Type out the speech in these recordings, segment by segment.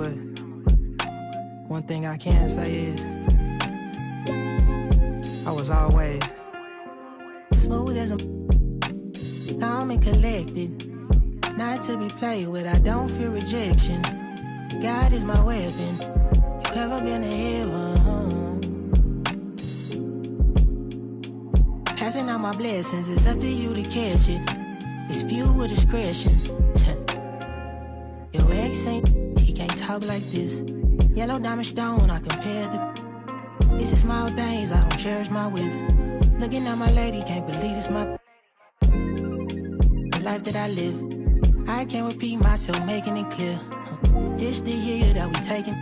but one thing I can say is I was always smooth as a calm and collected, not to be played with. I don't fear rejection. God is my weapon. You ever been to heaven? Passing out my blessings, it's up to you to catch it. It's fuel with discretion. Your ex ain't, he can't talk like this. Yellow diamond stone, I compare the. It's the small things, I don't cherish my whips. Looking at my lady, can't believe it's my. The life that I live, I can't repeat myself, making it clear. This the year that we taking.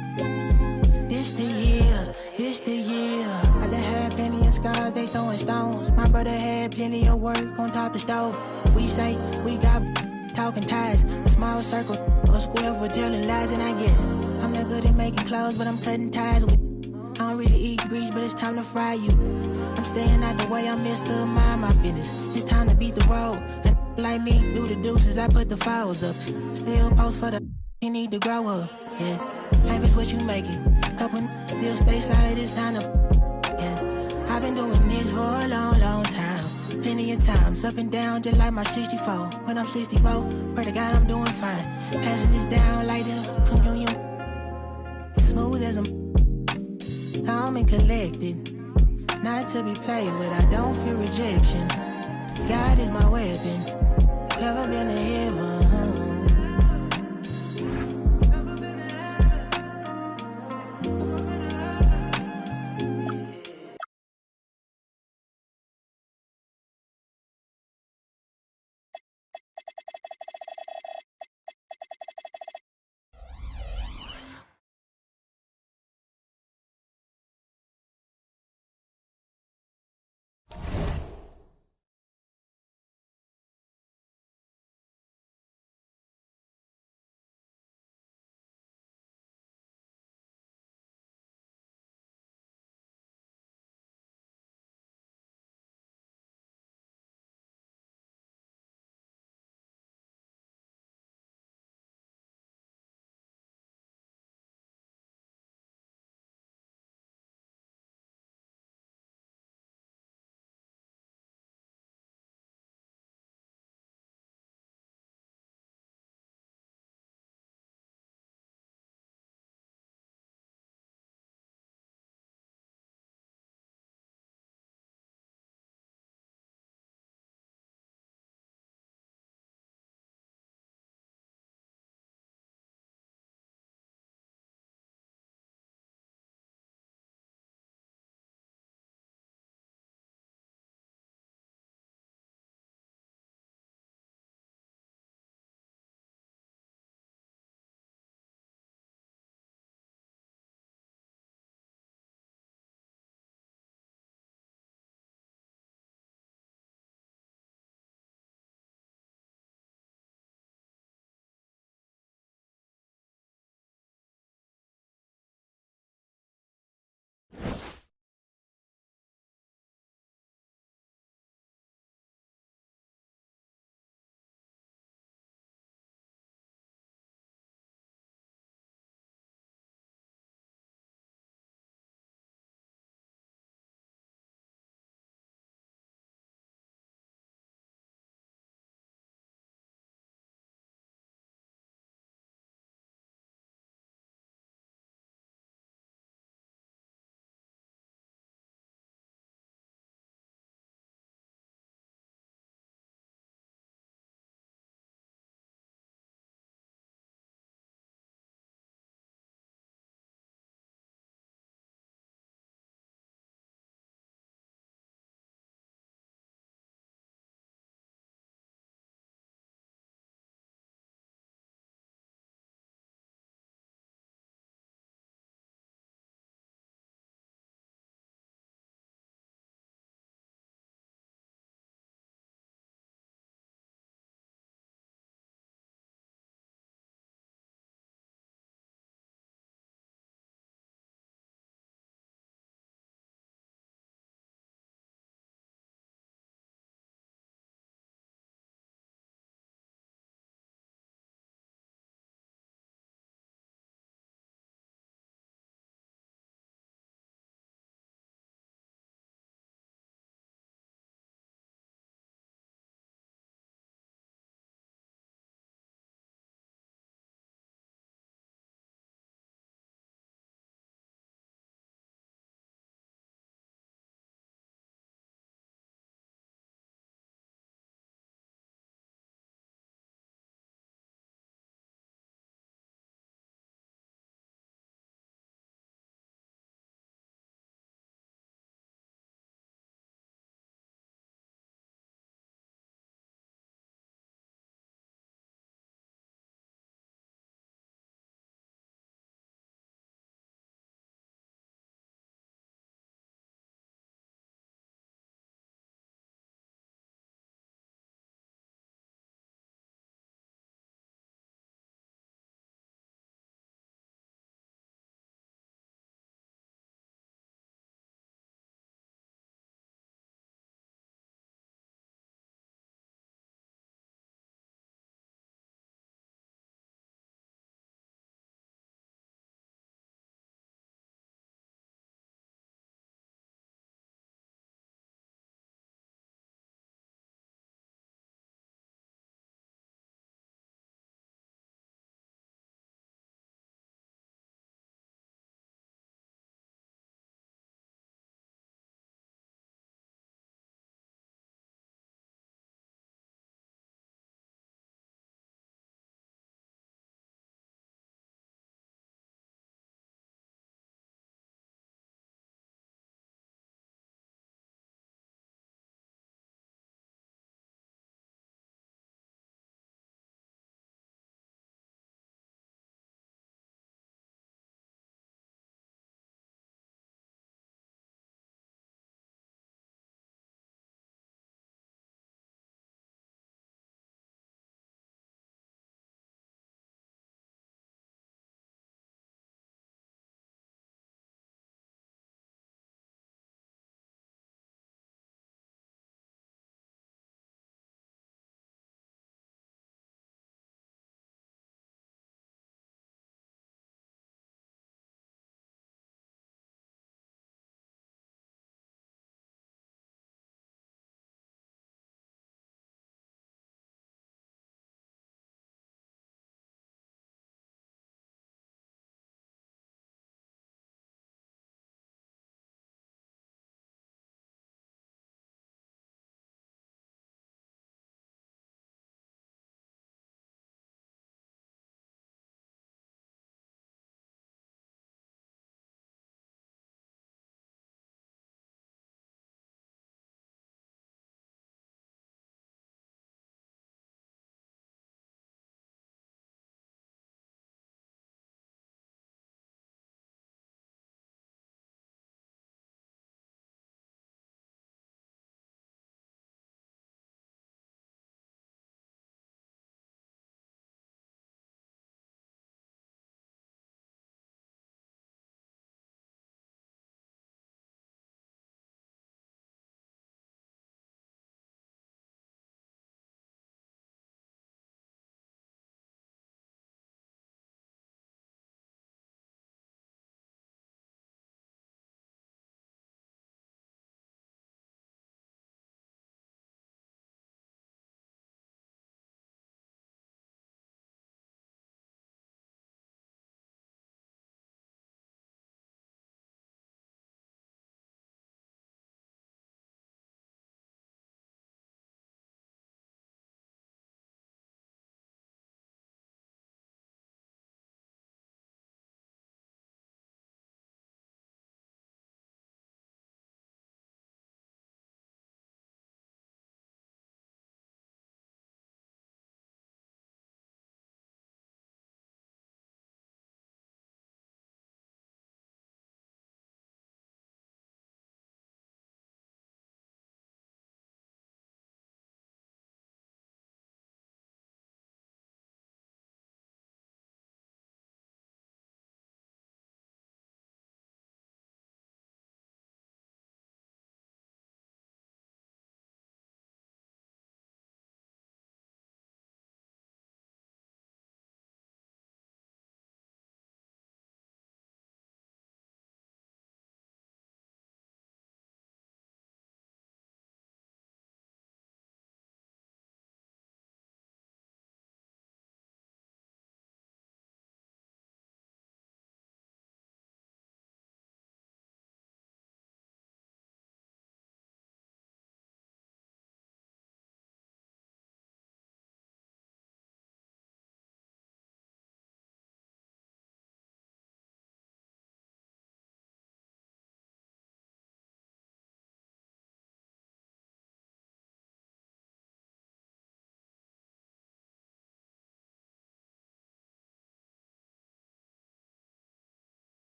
This the year, this the year. I done had plenty of scars, they throwing stones. My brother had plenty of work on top the stove. We say we got talking ties, a small circle, a square for telling lies. And I guess I'm not good at making clothes, but I'm cutting ties with. I don't really eat grease, but it's time to fry you. I'm staying out the way, I'm Mr. Mind my business. It's time to beat the road. And like me, do the deuces, I put the files up. Still post for the you need to grow up. Yes, life is what you make it. Couple still stay solid, it's time to. Yes, I've been doing this for a long, long time. Plenty of times, up and down, just like my 64. When I'm 64, pray to God I'm doing fine. Passing this down like the communion. Smooth as a calm and collected, not to be played with. I don't fear rejection. God is my weapon. Ever been to heaven?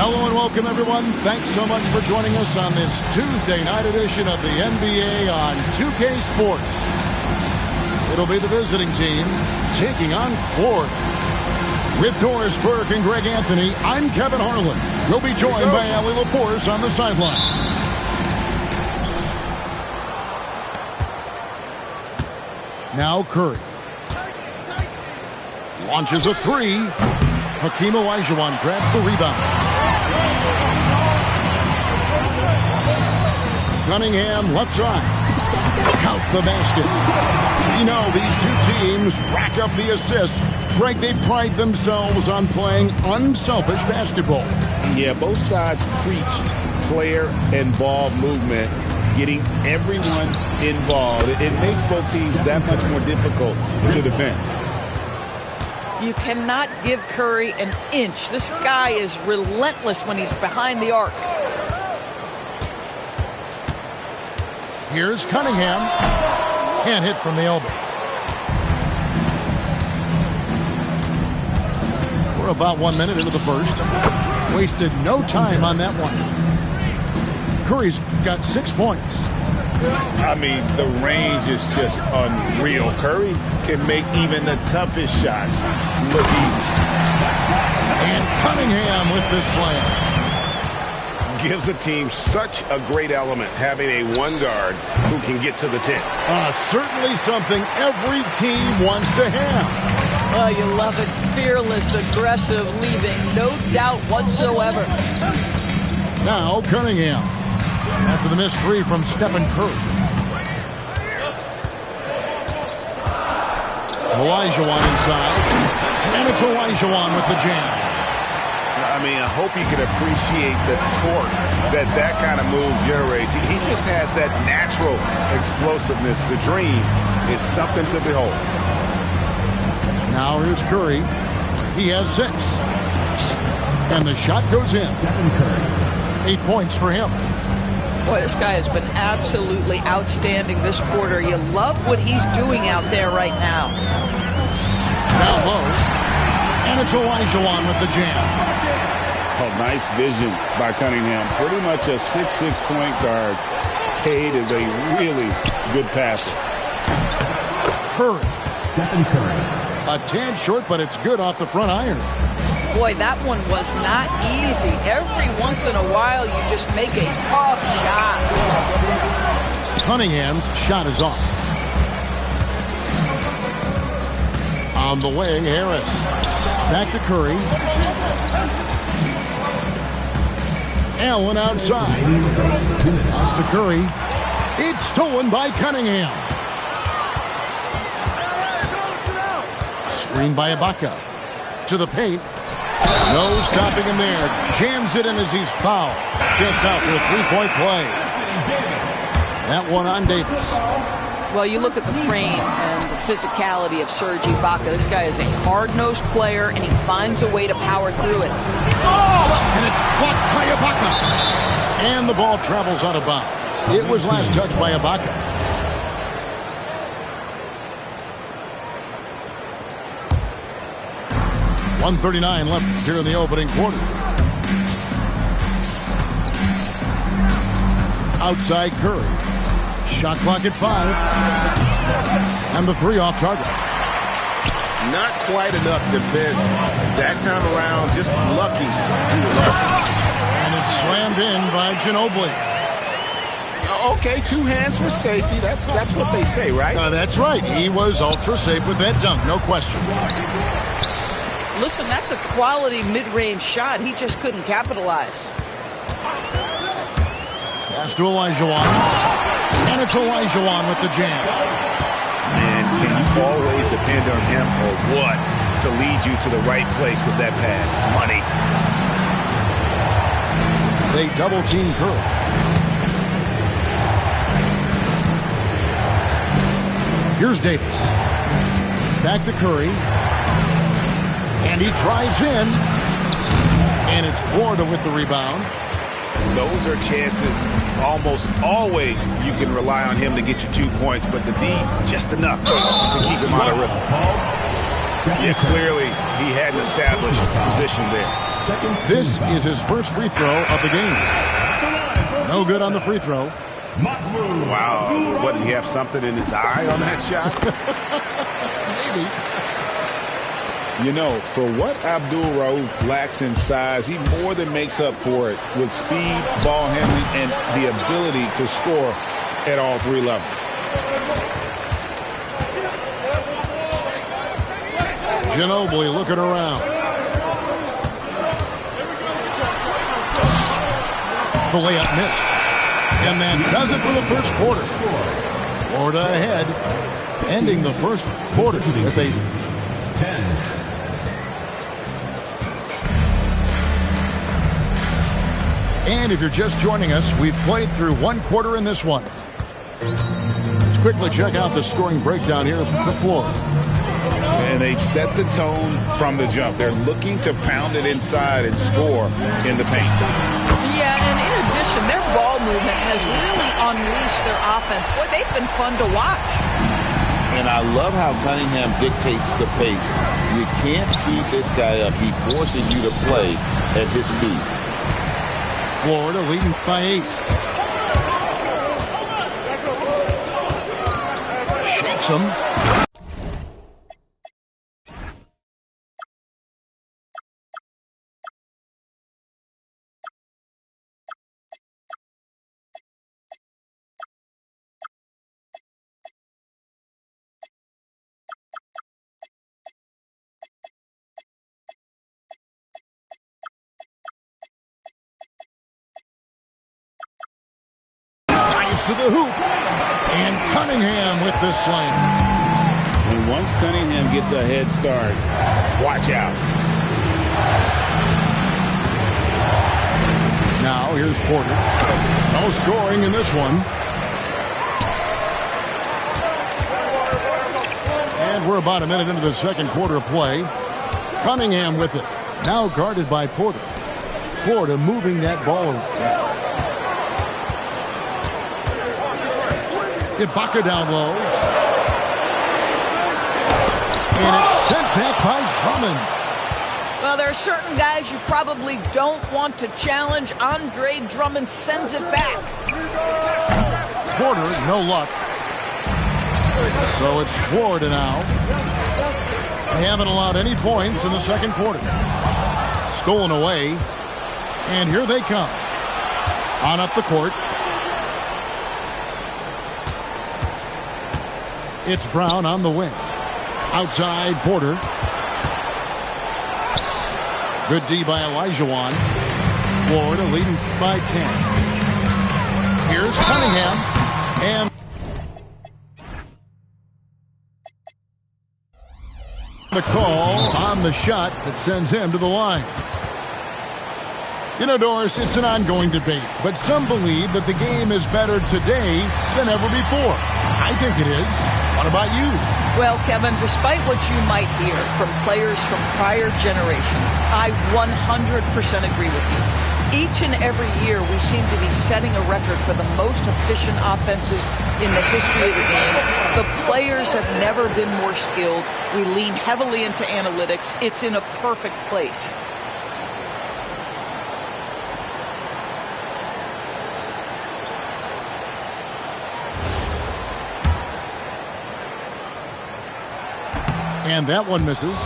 Hello and welcome, everyone. Thanks so much for joining us on this Tuesday night edition of the NBA on 2K Sports. It'll be the visiting team taking on Florida. With Doris Burke and Greg Anthony, I'm Kevin Harlan. We'll be joined by Allie LaForce on the sideline. Now Curry. Launches a three. Hakeem Olajuwon grabs the rebound. Cunningham left side. Count the basket. You know, these two teams rack up the assists. Greg, they pride themselves on playing unselfish basketball. Yeah, both sides preach player and ball movement, getting everyone involved. It makes both teams that much more difficult to defend. You cannot give Curry an inch. This guy is relentless when he's behind the arc. Here's Cunningham. Can't hit from the elbow. We're about 1 minute into the first. Wasted no time on that one. Curry's got 6 points. I mean, the range is just unreal. Curry can make even the toughest shots look easy. And Cunningham with the slam. Gives a team such a great element, having a one guard who can get to the 10. Certainly something every team wants to have. Oh, you love it. Fearless, aggressive, leaving no doubt whatsoever. Now Cunningham. After the missed three from Stephen Curry. Olajuwon inside. And it's Olajuwon with the jam. I mean, I hope you can appreciate the torque that kind of move generates. He just has that natural explosiveness. The dream is something to behold. Now here's Curry. He has 6. And the shot goes in. 8 points for him. Boy, this guy has been absolutely outstanding this quarter. You love what he's doing out there right now. Down low. And it's Olajuwon with the jam. Oh, nice vision by Cunningham. Pretty much a 6'6" point guard. Cade is a really good passer. Curry. Stephen Curry. A tad short, but it's good off the front iron. Boy, that one was not easy. Every once in a while, you just make a tough shot. Cunningham's shot is off. On the wing, Harris. Back to Curry. Allen outside. Pass to Curry. It's stolen by Cunningham. Screen by Ibaka. To the paint. No stopping him there. Jams it in as he's fouled. Just out for a three-point play. That one on Davis. Well, you look at the frame and the physicality of Serge Ibaka. This guy is a hard-nosed player, and he finds a way to power through it. And it's blocked by Ibaka. And the ball travels out of bounds. It was last touched by Ibaka. .139 left here in the opening quarter. Outside Curry. Shot clock at 5. And the three off target. Not quite enough defense that time around. Just lucky. And it's slammed in by Ginobili. Okay, 2 hands for safety. That's what they say, right? That's right. He was ultra safe with that dunk. No question. Listen, that's a quality mid-range shot. He just couldn't capitalize. Pass to Olajuwon. And it's Olajuwon with the jam. Man, can you always depend on him or what to lead you to the right place with that pass? Money. They double-team Curry. Here's Davis. Back to Curry. And he drives in. And it's Florida with the rebound. Those are chances. Almost always you can rely on him to get you 2 points, but the D just enough to keep him out of rhythm. Yeah, clearly he hadn't established position there. This is his first free throw of the game. No good on the free throw. Wow. What, did he have something in his eye on that shot? Maybe. You know, for what Abdul-Rauf lacks in size, he more than makes up for it with speed, ball handling, and the ability to score at all three levels. Ginobili looking around. The layup missed. And that does it for the first quarter. Florida ahead, ending the first quarter with a 10. And if you're just joining us, we've played through one quarter in this one. Let's quickly check out the scoring breakdown here from the floor. And they've set the tone from the jump. They're looking to pound it inside and score in the paint. Yeah, and in addition, their ball movement has really unleashed their offense. Boy, they've been fun to watch. And I love how Cunningham dictates the pace. You can't speed this guy up. He forces you to play at his speed. Florida leading by 8. Shakes him. To the hoop, and Cunningham with the slam. And once Cunningham gets a head start, watch out. Now here's Porter. No scoring in this one. And we're about a minute into the second quarter of play. Cunningham with it. Now guarded by Porter. Florida moving that ball around. Ibaka down low. And it's sent back by Drummond. Well, there are certain guys you probably don't want to challenge. Andre Drummond sends it back. Porter, no luck. So it's Florida now. They haven't allowed any points in the second quarter. Stolen away. And here they come. On up the court. It's Brown on the wing. Outside, Porter. Good D by Olajuwon. Florida leading by 10. Here's Cunningham. And the call on the shot that sends him to the line. You know, Doris, it's an ongoing debate, but some believe that the game is better today than ever before. I think it is. What about you? Well, Kevin, despite what you might hear from players from prior generations, I 100% agree with you. Each and every year, we seem to be setting a record for the most efficient offenses in the history of the game. The players have never been more skilled. We lean heavily into analytics. It's in a perfect place. And that one misses.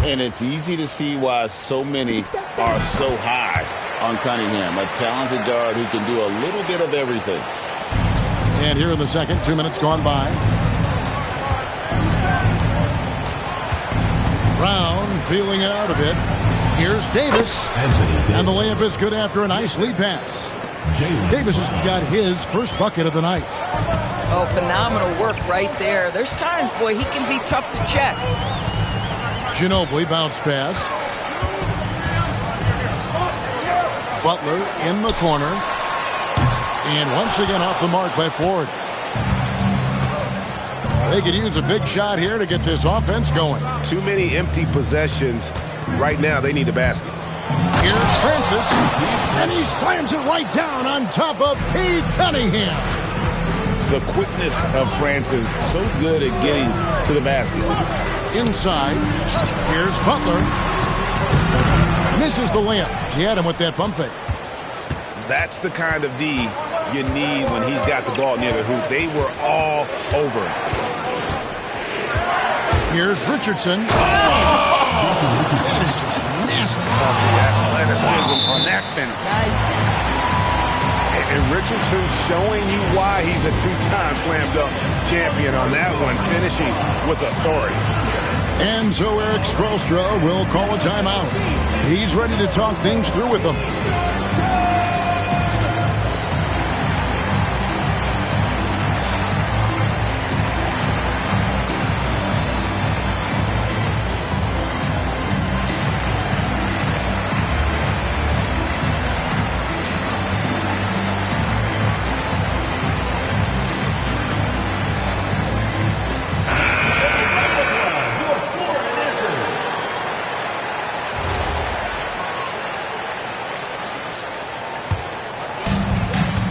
And it's easy to see why so many are so high on Cunningham, a talented guard who can do a little bit of everything. And here in the second, 2 minutes gone by. Brown feeling it out a bit. Here's Davis. And the layup is good after a nice lead pass. Davis has got his first bucket of the night. Oh, phenomenal work right there. There's times, boy, he can be tough to check. Ginobili bounce pass. Butler in the corner. And once again off the mark by Ford. They could use a big shot here to get this offense going. Too many empty possessions. Right now, they need a basket. Here's Francis. And he slams it right down on top of Cade Cunningham. the quickness of Francis, so good at getting to the basket. Inside, here's Butler. Misses the layup. He had him with that bump fake. That's the kind of D you need when he's got the ball near the hoop. They were all over him. Here's Richardson. That is just nasty. The athleticism on that finish. Nice. And Richardson's showing you why he's a two-time slam dunk champion on that one, finishing with authority. And so Eric Spoelstra will call a timeout. He's ready to talk things through with them.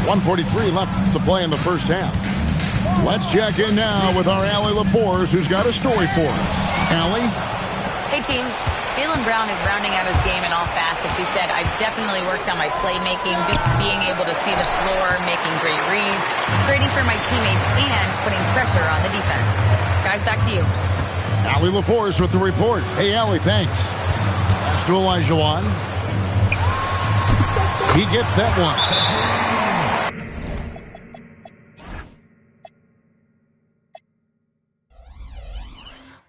.143 left to play in the first half. Let's check in now with our Allie LaForce, who's got a story for us. Allie? Hey, team. Jaylen Brown is rounding out his game in all facets. He said, I've definitely worked on my playmaking, just being able to see the floor, making great reads, creating for my teammates, and putting pressure on the defense. Guys, back to you. Allie LaForce with the report. Hey, Allie, thanks. Pass to Olajuwon. He gets that one.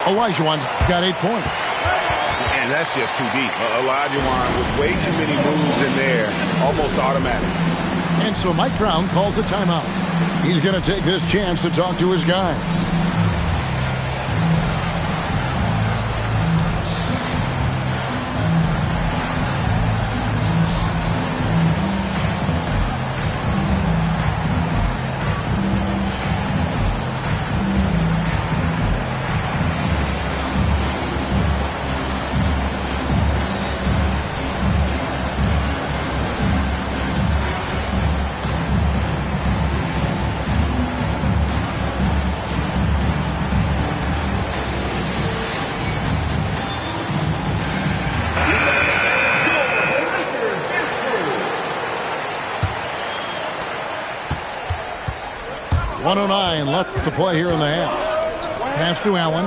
Olajuwon's got 8 points. And that's just too deep. Olajuwon with way too many moves in there, almost automatic. And so Mike Brown calls a timeout. He's going to take this chance to talk to his guys. .109 left to play here in the half. Pass to Allen.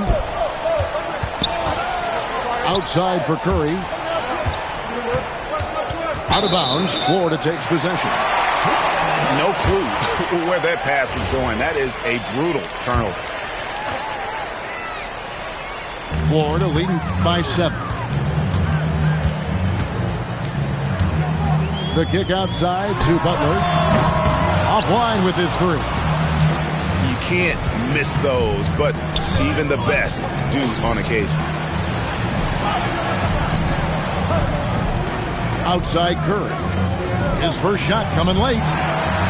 Outside for Curry. Out of bounds. Florida takes possession. No clue where that pass was going. That is a brutal turnover. Florida leading by 7. The kick outside to Butler. Offline with his 3. You can't miss those, but even the best do on occasion. Outside Curry. His first shot coming late.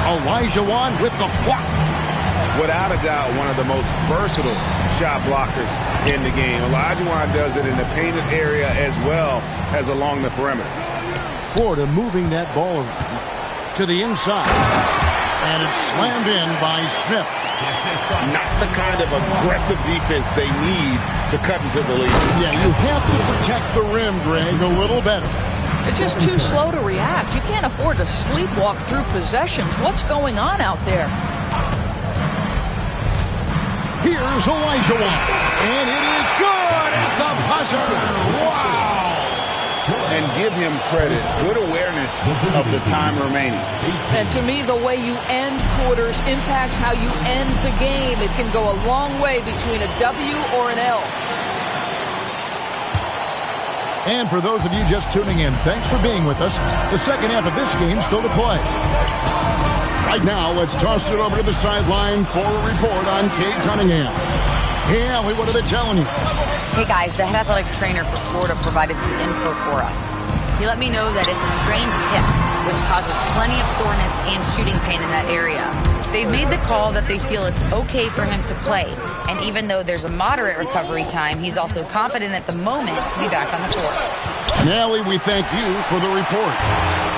Olajuwon with the block. Without a doubt, one of the most versatile shot blockers in the game. Olajuwon does it in the painted area as well as along the perimeter. Florida moving that ball around to the inside. And it's slammed in by Smith. Not the kind of aggressive defense they need to cut into the lead. Yeah, you have to protect the rim, Greg, a little better. They're just too slow to react. You can't afford to sleepwalk through possessions. What's going on out there? Here's Olajuwon. And it is good at the buzzer. Wow. And give him credit. Good awareness of the time remaining. And to me, the way you end quarters impacts how you end the game. It can go a long way between a W or an L. And for those of you just tuning in, thanks for being with us. The second half of this game still to play. Right now, let's toss it over to the sideline for a report on Kate Cunningham. Hey, Allie, what are they telling you? Hey, guys, the head athletic trainer for Florida provided some info for us. He let me know that it's a strained hip, which causes plenty of soreness and shooting pain in that area. They've made the call that they feel it's okay for him to play. And even though there's a moderate recovery time, he's also confident at the moment to be back on the floor. Nelly, we thank you for the report.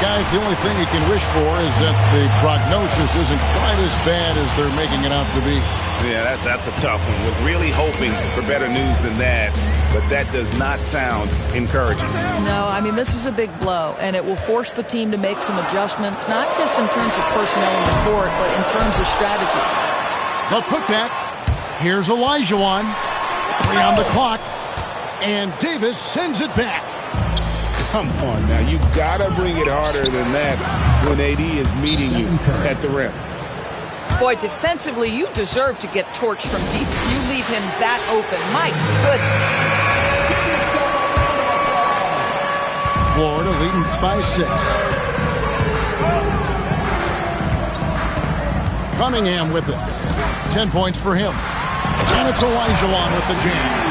Guys, the only thing you can wish for is that the prognosis isn't quite as bad as they're making it out to be. Yeah, that's a tough one. Was really hoping for better news than that, but that does not sound encouraging. No, I mean, this is a big blow, and it will force the team to make some adjustments, not just in terms of personnel in the court, but in terms of strategy. The putback. Here's Olajuwon. 3 on the clock. And Davis sends it back. Come on now. You got to bring it harder than that when AD is meeting you at the rim. Boy, defensively, you deserve to get torched from deep. You leave him that open. My goodness. Florida leading by 6. Cunningham with it. 10 points for him. And it's Olajuwon with the jam.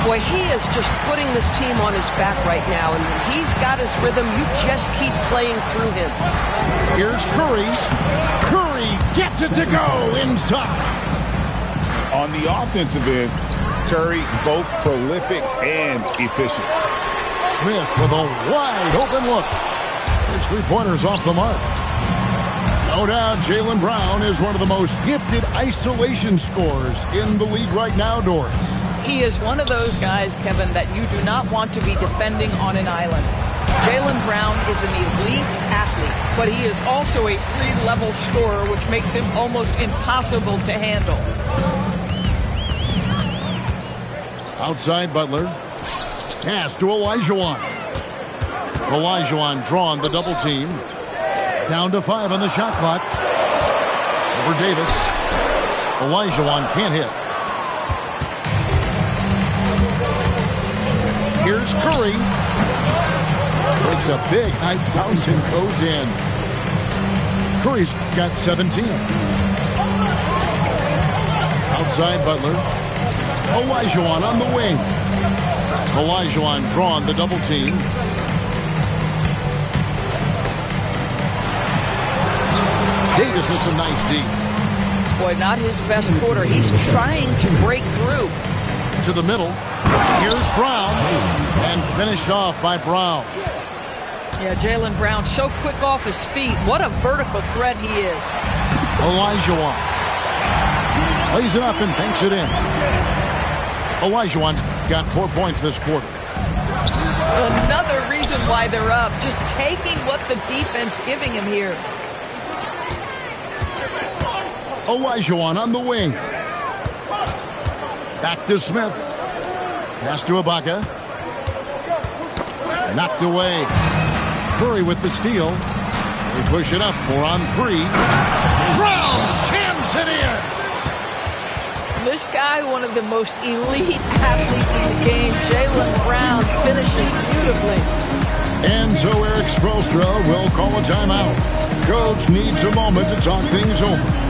Boy, he is just putting this team on his back right now. And when he's got his rhythm, you just keep playing through him. Here's Curry. Curry gets it to go inside. On the offensive end, Curry both prolific and efficient. Smith with a wide open look. His 3-pointers off the mark. No doubt Jaylen Brown is one of the most gifted isolation scorers in the league right now, Doris. He is one of those guys, Kevin, that you do not want to be defending on an island. Jaylen Brown is an elite athlete, but he is also a 3-level scorer, which makes him almost impossible to handle. Outside Butler. Pass to Olajuwon. Olajuwon drawn the double team. Down to 5 on the shot clock. Over Davis. Olajuwon can't hit. Here's Curry. Breaks a big high bounce and goes in. Curry's got 17. Outside Butler. Olajuwon on the wing. Olajuwon drawn the double team. Davis with some nice D. Boy, not his best quarter. He's trying to break through. To the middle. Here's Brown. And finished off by Brown. Yeah, Jaylen Brown so quick off his feet. What a vertical threat he is. Olajuwon. Lays it up and banks it in. Olajuwon's got 4 points this quarter. Another reason why they're up. Just taking what the defense giving him here. Olajuwon on the wing. Back to Smith. Pass to Ibaka. Knocked away. Curry with the steal. They push it up. 4 on 3. Brown jams it in. This guy, one of the most elite athletes in the game, Jaylen Brown, finishes beautifully. And so Eric Spoelstra will call a timeout. Coach needs a moment to talk things over.